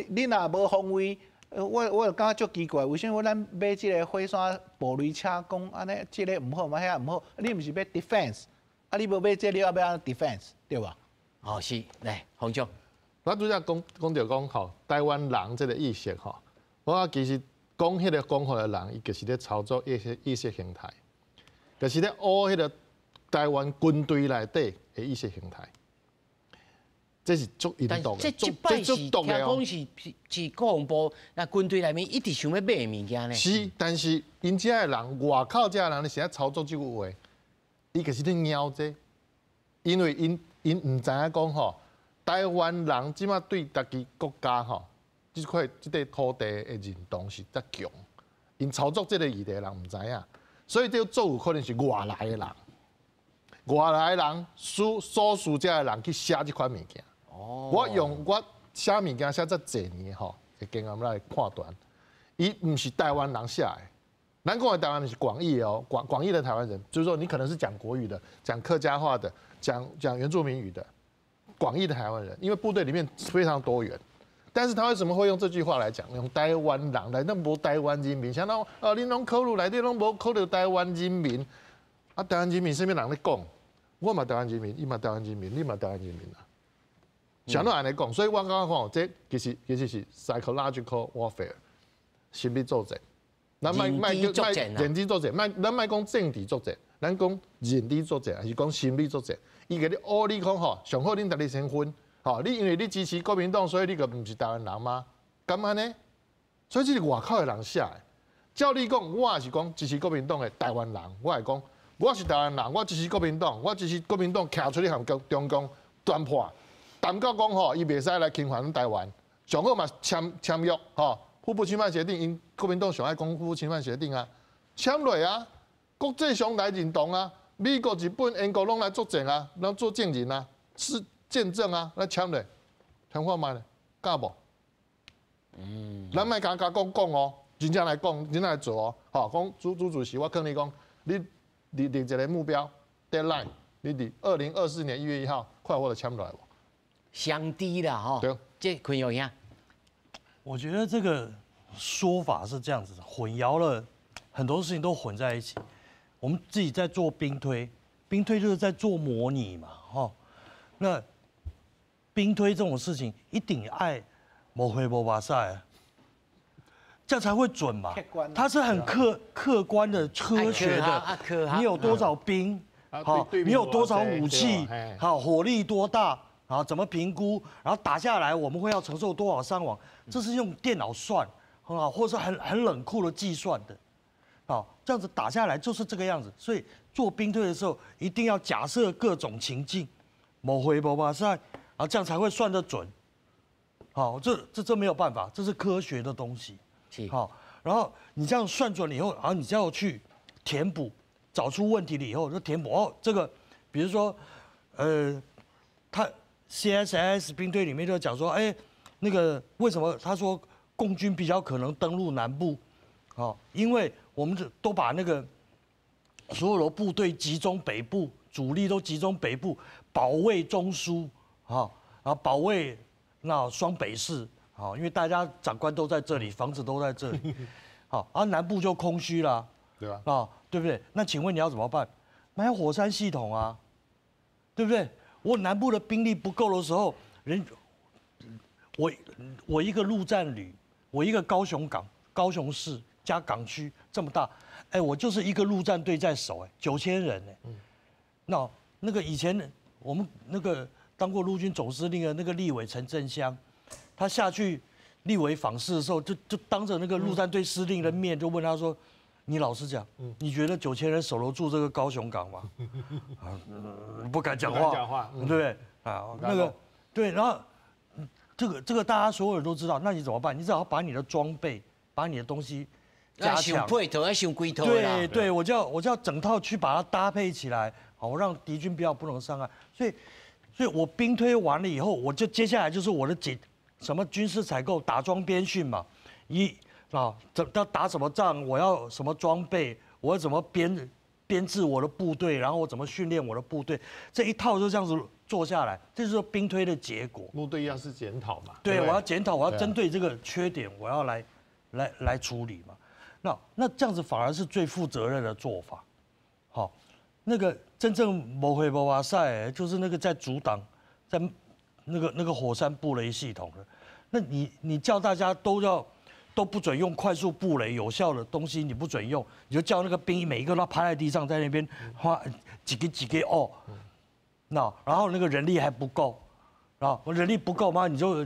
Speaker 2: 你若无防卫。我就感觉足奇怪，为什么咱买即个火山步雷车，讲安尼即个唔好，嘛遐唔好？你唔是要 defense， 你无买即个，你要安 defense， 对吧？
Speaker 1: 哦，是，来，洪总。
Speaker 3: 我拄则讲着讲吼，台湾人即个意识吼，我其实讲迄个讲法的人，伊就是咧操作意识形态，就是咧学迄个台湾军队内底的意识形态。这是足引导的，
Speaker 1: 这摆是听讲是国防部那军队内面一直想要买的物件呢。
Speaker 3: 是，但是因遮的人，外口遮的人，你现在操作这句话，伊就是咧鸟这，因为因唔知影讲吼，台湾人即马对家己国家吼，即块土地的认同是则强，因操作这个议题的人唔知影，所以这做有可能是外来的人，外来的人少数遮的人去写这款物件。我用我写物件写这侪年吼，会经验来判断，伊唔是台湾人写的。咱讲的台湾人是广义哦，广义的台湾人，就是说你可能是讲国语的、讲客家话的、讲原住民语的，广义的台湾人，因为部队里面非常多元。但是他为什么会用这句话来讲？用台湾人来，那无台湾人民，像那恁拢考虑内底拢无考虑台湾人民，啊，台湾人民什么人咧讲？我嘛台湾人民，伊嘛台湾人民，你嘛台湾人民啊。想到安尼讲，所以我刚刚讲，这其实是 psychological warfare， 心理作战。咱卖认知作战，咱卖讲政治作战，咱讲认知作战，还是讲心理作战？伊个你学你讲吼，上好恁家己先分，吼，你因为你支持国民党，所以你个唔是台湾人吗？咁安呢？所以这是外口的人写的。照你讲，我也是讲支持国民党的台湾人，我系讲我是台湾人，我支持国民党，我支持国民党徛出去和中共断破。谈到讲吼，伊袂使来侵犯台湾，上好嘛签约吼，互不侵犯协定，因国民党上爱讲互不侵犯协定啊，签落啊，国际上来认同啊，美国、日本、英国拢来作证啊，拢做证人啊，是见证啊，来签落，听看卖咧，敢无？咱莫讲哦，真正来讲，真正来做哦，吼，讲主席，我劝你讲，你立一个目标 deadline， 你伫2024年1月1号，快活的签落来无？
Speaker 1: 相低啦，哈，对，这坤有影。
Speaker 4: 我觉得这个说法是这样子的，混淆了很多事情都混在一起。我们自己在做兵推，兵推就是在做模拟嘛，哈。那兵推这种事情一定爱没回没把赛，这样才会准嘛。它是很客观的、科学的。你有多少兵？好，你有多少武器？好，火力多大？然后怎么评估？然后打下来我们会要承受多少伤亡？这是用电脑算，很好，或者是很冷酷的计算的，好，这样子打下来就是这个样子。所以做兵推的时候，一定要假设各种情境，某回某马赛，然后这样才会算得准。好，这没有办法，这是科学的东西。好，然后你这样算准了以后，然后你就要去填补，找出问题了以后就填补。哦，这个比如说，他。CSIS 兵队里面就讲说，哎，那个为什么他说共军比较可能登陆南部？哦，因为我们都把那个所有的部队集中北部，主力都集中北部，保卫中枢，好，然后保卫那双北市，好，因为大家长官都在这里，房子都在这里，好，而南部就空虚啦，
Speaker 3: 对吧？
Speaker 4: 啊，对不对？那请问你要怎么办？买火山系统啊，对不对？我南部的兵力不够的时候，我一个陆战旅，我一个高雄港、高雄市加港区这么大，哎，我就是一个陆战队在守，哎，9000人，哎，那个以前我们那个当过陆军总司令的那个立委陈振香，他下去立委访视的时候，就当着那个陆战队司令的面，就问他说：“你老实讲，你觉得9000人守得住这个高雄港吗？”不敢讲话，对不对？啊，那个对，然后这个大家所有人都知道，那你怎么办？你只好把你的装备，把你的东西加强，
Speaker 1: 想配套，要想规套
Speaker 4: 啦。对，我就要整套去把它搭配起来，好，我让敌军不能上岸。所以我兵推完了以后，我就接下来就是我的什么军事采购、打桩编训嘛，要打什么仗，我要什么装备，我要怎么编制我的部队，然后我怎么训练我的部队，这一套就这样子做下来，这就是兵推的结果。
Speaker 3: 部队要是检讨嘛，
Speaker 4: 对，我要检讨，我要针对这个缺点，我要来处理嘛。那这样子反而是最负责任的做法。好，那个真正没回没哇塞，就是那个在阻挡，在那个火山布雷系统的，那你叫大家都不准用快速布雷有效的东西，你不准用，你就叫那个兵每一个都趴在地上，在那边花几个哦，然后那个人力还不够，人力不够嘛，你就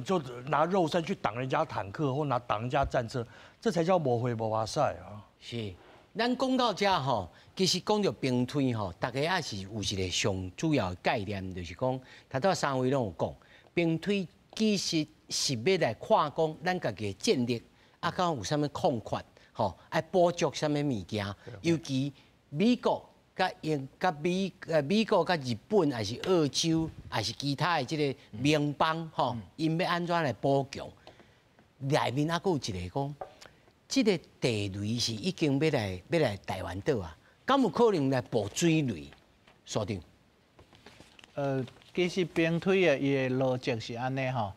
Speaker 4: 拿肉身去挡人家坦克或挡人家战车，这才叫没回没哇塞啊！
Speaker 1: 是，咱讲到这吼，其实讲到兵推吼，大家也是有一个上主要的概念，就是讲，头拄三位拢有讲，兵推其实是要来看讲咱家己的战力。啊，敢有啥物空缺？吼，爱补足啥物物件？尤其美国、美国、日本，还是澳洲，还是其他的即个盟邦，吼，因要安怎来补强？内面还佫有一个讲，即个地雷是已经要来台湾岛啊，敢有可能来补水雷？所长，
Speaker 2: 其实兵推的伊的逻辑是安尼吼，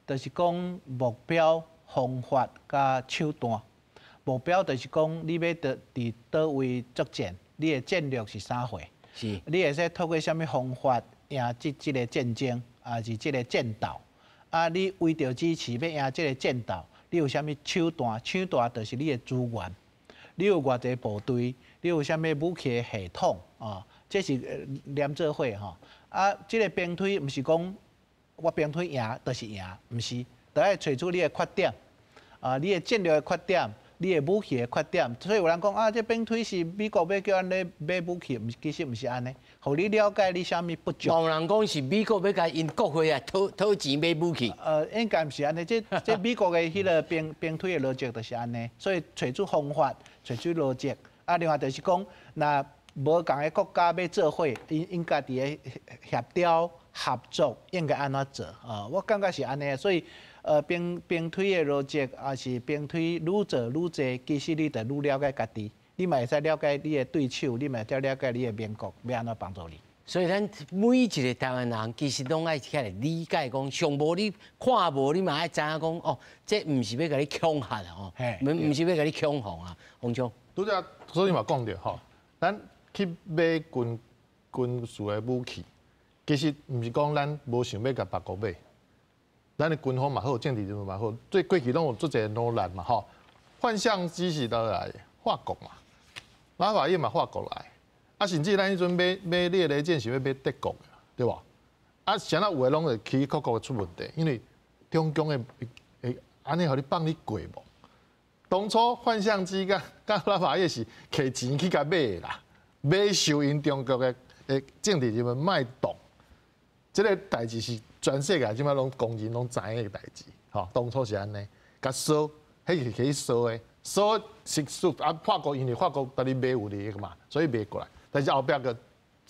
Speaker 2: 就是讲目标。方法甲手段，目标就是讲你要伫倒位作战，你的战略是啥货？
Speaker 1: 是，
Speaker 2: 你会使透过什么方法赢这个战争，还是这个战斗？啊，你为着支持要赢这个战斗，你有啥物手段？手段就是你的资源，你有偌济部队，你有啥物武器的系统啊？这是连做伙吼。啊，这个兵推毋是讲我兵推赢就是赢，毋是。都要找出你的缺点，你的战略的缺点，你的武器的缺点。所以有人讲啊，这兵推是美国要叫咱咧买武器，其实毋是安尼，互你了解你啥物不足。
Speaker 1: 有人讲是美国要甲因国会啊讨钱买武器。
Speaker 2: 应该毋是安尼，这美国的迄个兵推的逻辑就是安尼，所以找出方法，找出逻辑。啊，另外就是讲，那无共的国家要做伙，应该伫个协调合作应该安怎做啊？我感觉是安尼，所以。兵推的逻辑，也是兵推愈做愈济，其实你就愈了解家己，你嘛会使了解你的对手，你嘛会了解你的盟国要安怎帮助你。
Speaker 1: 所以咱每一个台湾人其实拢爱起来理解讲，上无你看无你嘛爱知影讲哦，这毋是要甲你恐吓啦哦，毋是要甲你恐吓啊，洪兄。
Speaker 3: 拄则所以嘛讲着吼，咱去买军事的武器，其实毋是讲咱无想要甲别国买。咱的军方嘛好，政治人物嘛好，最过去拢有做一个努力嘛吼。幻象机是倒来？法国嘛，拉法叶嘛法国来，啊甚至咱迄阵买猎雷舰是要买德国的，对无？啊，啥那有诶拢会起各国出问题，因为中共会安尼互你放你过无？当初幻象机甲拉法叶是摕钱去甲买的啦，买收因中国的政治人物卖动，这个代志是。全世界即摆拢公认拢知影个代志，吼，当初是安尼，甲烧，迄是可以烧的，烧是啊，法国因为法国搭你买有利个嘛，所以买过来，但是后壁个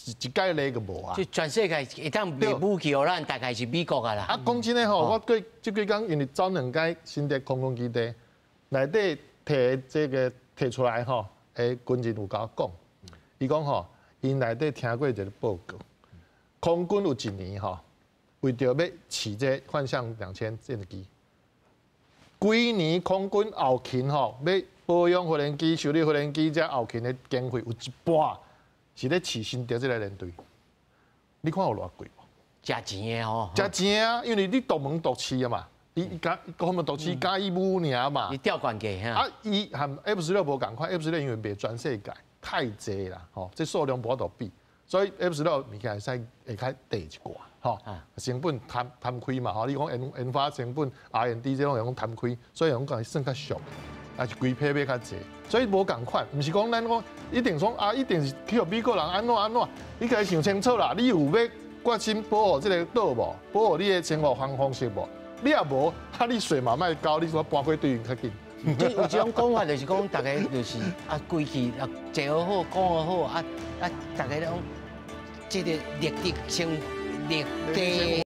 Speaker 3: 一届利个无啊。
Speaker 1: 就全世界一旦卖武器互咱，大概是美国个啦。
Speaker 3: 啊，讲真诶吼，我过即几工因为走两届新竹空军基地，内底摕出来吼，军人有甲我讲，伊讲吼，因内底听过一个报告。空军有一年吼，为着要饲这幻象2000战斗机，规年空军后勤吼要保养无人机、修理无人机，这后勤的经费有一半是咧饲新竹这个连队。你看有偌贵无？
Speaker 1: 加钱的吼，
Speaker 3: 加钱啊，因为你独门独市啊嘛，伊加独门独市加义务尔嘛
Speaker 1: 你。吊管给哈。
Speaker 3: 啊，伊和 F16无共款 ，F16因为卖全世界太济啦，吼，这数量无度比，所以 F16物件会较低一寡，吼，成本摊开嘛，吼，你讲研发成本 R&D 这种用摊开，所以用讲算较俗，也是规批买较济，所以无共款，毋是讲咱讲一定说啊，一定是去互美国人安怎，你家想清楚啦，你有要决心保护这个岛无，保护你的生活方式无？你也无，啊你税嘛莫交，你说搬过对面较紧。
Speaker 1: 就有一种讲法，就是讲大家就是规矩坐好好，讲好好，大家拢这个立地先立地。